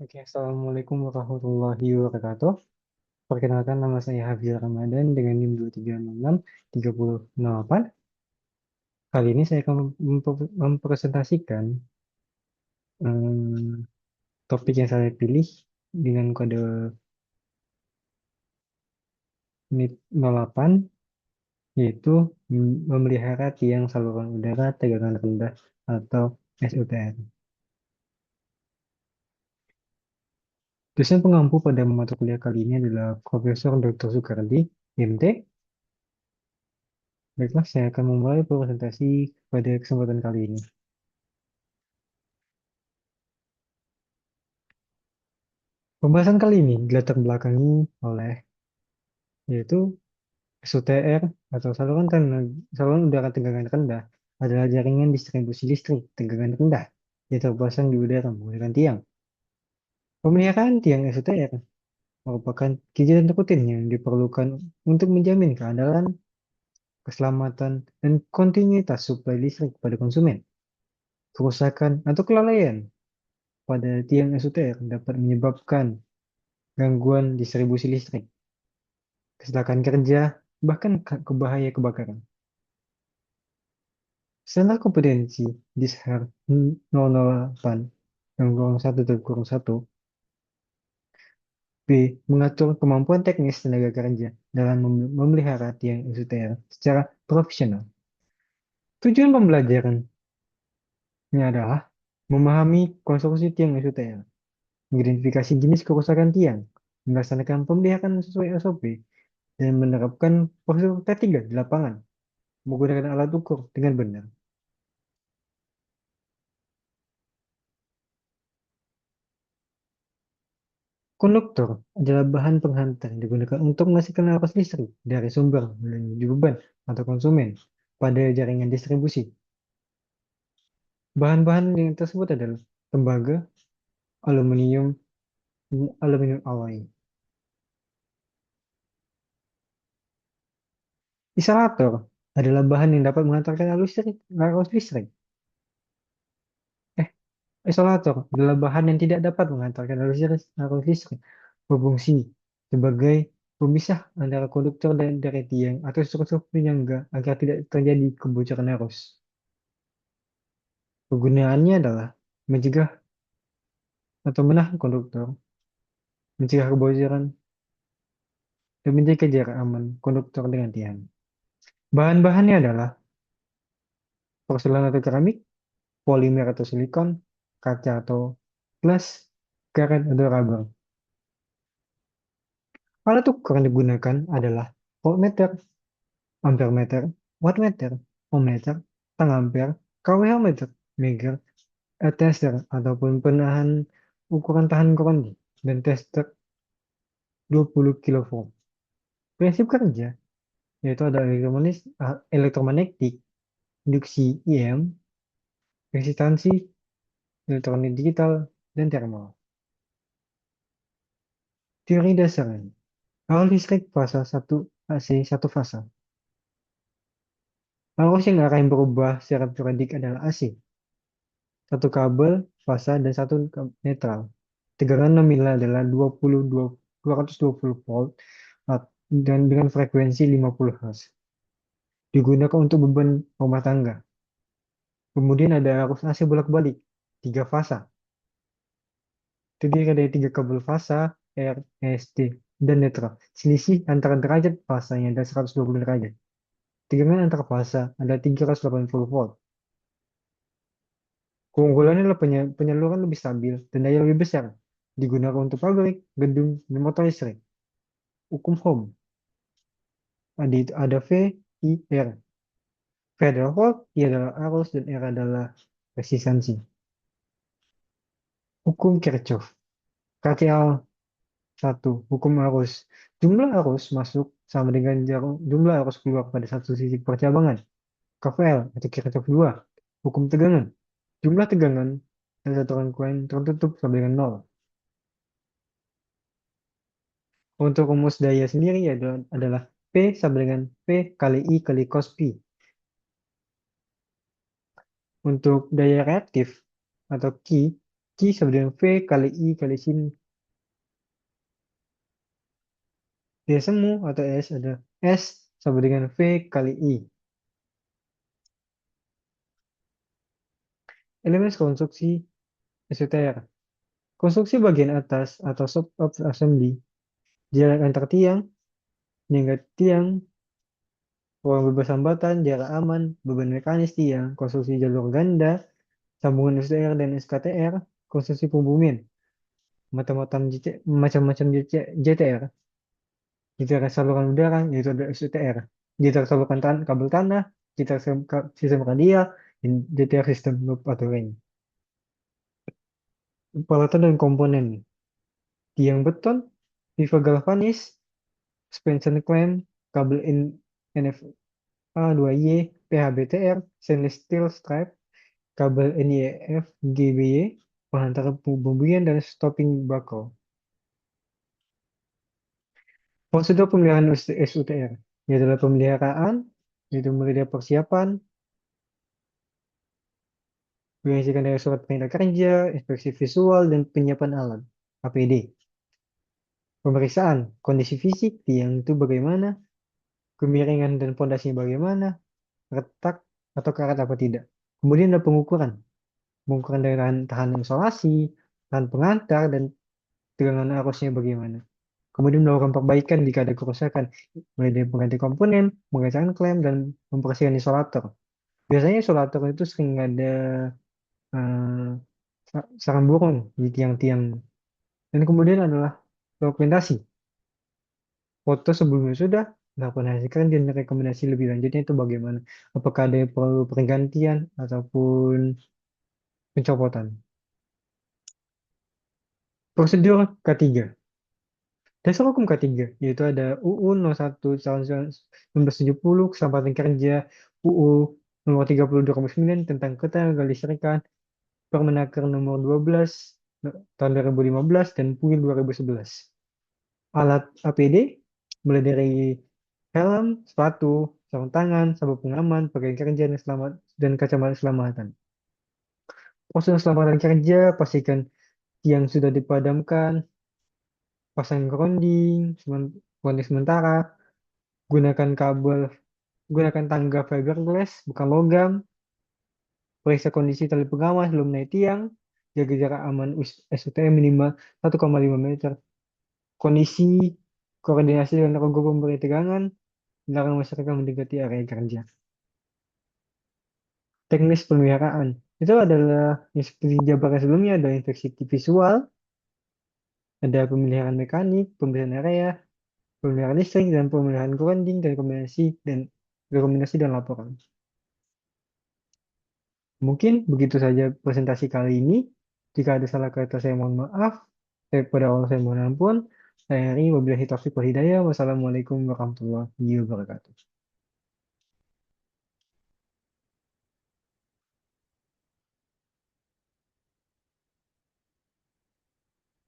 Oke, Assalamualaikum warahmatullahi wabarakatuh. Perkenalkan, nama saya Hafizal Ramadan dengan NIM 2366-3008. Kali ini saya akan mempresentasikan em, topik yang saya pilih dengan kode NIT 08, yaitu memelihara tiang saluran udara tegangan rendah atau SUTR. Dosen pengampu pada mata kuliah kali ini adalah Profesor Dr. Soekardi, MT. Baiklah, saya akan memulai presentasi pada kesempatan kali ini. Pembahasan kali ini dilatar belakangi oleh yaitu SUTR atau saluran udara tegangan rendah adalah jaringan distribusi listrik tegangan rendah yang terpasang di udara menggunakan tiang. Pemeliharaan tiang SUTR merupakan kegiatan rutin yang diperlukan untuk menjamin keandalan, keselamatan, dan kontinuitas suplai listrik pada konsumen. Kerusakan atau kelalaian pada tiang SUTR dapat menyebabkan gangguan distribusi listrik, kecelakaan kerja, bahkan bahaya kebakaran. Standar kompetensi Dishar 008 yang kurang 1 dan kurang 1 B mengatur kemampuan teknis tenaga kerja dalam memelihara tiang SUTR secara profesional. Tujuan pembelajarannya adalah memahami konstruksi tiang SUTR, mengidentifikasi jenis kerusakan tiang, melaksanakan pemeliharaan sesuai SOP, dan menerapkan prosedur T3 di lapangan menggunakan alat ukur dengan benar. Konduktor adalah bahan penghantar yang digunakan untuk menghasilkan arus listrik dari sumber menuju beban atau konsumen pada jaringan distribusi. Bahan-bahan yang tersebut adalah tembaga, aluminium, dan aluminium alloy. Isolator adalah bahan yang dapat mengantarkan arus listrik. Eh, Isolator adalah bahan yang tidak dapat mengantarkan arus listrik, berfungsi sebagai pemisah antara konduktor dan dari tiang atau struktur penyangga agar tidak terjadi kebocoran arus. Kegunaannya adalah mencegah atau menahan konduktor, mencegah kebocoran, dan menjaga jarak aman konduktor dengan tiang. Bahan-bahannya adalah porselen atau keramik, polimer atau silikon, kaca atau glass, karet atau rubber. Alat ukur yang digunakan adalah voltmeter, ampermeter, wattmeter, ohmmeter, tang ampere, kWh meter, meger, tester ataupun penahan ukuran tahan kondi, dan tester 20 kilovolt. Prinsip kerja yaitu ada elektromagnetik, induksi IM, resistansi, elektronik digital, dan thermal. Teori dasarnya, arus listrik fasa 1 AC 1 fasa. Arus yang arahnya berubah secara periodik adalah AC, satu kabel, fasa, dan satu netral. Tegangan nominal adalah 220 volt dan dengan frekuensi 50 Hz. Digunakan untuk beban rumah tangga. Kemudian ada arus AC bolak-balik, 3 fasa. Terdiri dari 3 kabel fasa, R, S, T, dan netral. Selisih antara derajat fasanya adalah 120 derajat. Tegangan antar fasa adalah 380 volt. Keunggulannya adalah penyaluran lebih stabil dan daya lebih besar. Digunakan untuk pabrik, gedung, dan motor listrik. Hukum Ohm. Ada V, I, R. V adalah volt, I adalah arus, dan R adalah resistansi. Hukum Kirchhoff. KCL 1. Hukum arus. Jumlah arus masuk sama dengan jumlah arus keluar pada satu sisi percabangan. KVL atau Kirchhoff 2. Hukum tegangan. Jumlah tegangan pada satu rangkaian tertutup sama dengan 0. Untuk rumus daya sendiri adalah P sama dengan P kali I kali cos Pi. Untuk daya reaktif atau Q Q sama dengan V kali I kali sin. Dia semu atau S ada S sama dengan V kali I. Elemen konstruksi SUTR. Konstruksi bagian atas atau sub-assembly, jarak antar tiang, hingga tiang, ruang bebas hambatan, jarak aman, beban mekanis tiang, konstruksi jalur ganda, sambungan STR dan SKTR, konstruksi pembumian, macam-macam JTR, JTR saluran udara, yaitu ada SUTR, JTR saluran kabel tanah, JTR sistem radial, dan JTR sistem loop atau ring. Peralatan dan komponen, tiang beton, pipa galvanis, suspension clamp, kabel NFA 2Y, PHBTR, stainless steel strap, kabel NIF, GBY, pengantar pembumian dan stopping buckle. Prosedur pemeliharaan SUTR, yaitu pemeliharaan, yaitu mulai dari persiapan, menyaksikan dari surat perintah kerja, inspeksi visual, dan penyiapan alat, APD. Pemeriksaan, kondisi fisik, tiang itu bagaimana, kemiringan dan pondasinya bagaimana, retak atau karat apa tidak. Kemudian ada pengukuran, pengukuran dari tahan isolasi, tahan pengantar, dan tegangan arusnya bagaimana. Kemudian melakukan perbaikan jika ada kerusakan, mulai dari mengganti komponen, mengganti klem, dan membersihkan isolator. Biasanya isolator itu sering ada eh, sarang burung di tiang-tiang. Dan kemudian adalah dokumentasi. Foto sebelumnya sudah, melakukan hasil kerja dan rekomendasi lebih lanjutnya itu bagaimana. Apakah ada yang perlu pergantian ataupun pencopotan. Prosedur K3. Dasar hukum K3, yaitu ada UU 01 tahun 1970, Kesempatan Kerja, UU nomor 30 2009 tentang Ketenagalistrikan, Permenaker nomor 12 tahun 2015, dan PUIL 2011. Alat APD, mulai dari helm, sepatu, sarung tangan, sabuk pengaman, pakaian kerja, dan kacamata keselamatan. Proses keselamatan kerja, pastikan tiang sudah dipadamkan, pasang grounding sementara, gunakan kabel, gunakan tangga fiberglass, bukan logam, periksa kondisi tali pengawas sebelum naik tiang, jaga jarak aman SUTM minimal 1,5 meter, kondisi koordinasi dengan rogo pemberi tegangan, larang masyarakat mendekati area kerja. Teknis pemeliharaan, itu adalah yang seperti jabaran sebelumnya, ada infeksi visual, ada pemeliharaan mekanik, pemeliharaan area, pemeliharaan listrik, dan pemeliharaan grounding, dan rekomendasi dan laporan. Mungkin begitu saja presentasi kali ini. Jika ada salah kata saya mohon maaf. Kepada Allah saya mohon ampun. Saya Heri, wabillahi taufiq wal hidayah. Wassalamualaikum warahmatullahi wabarakatuh.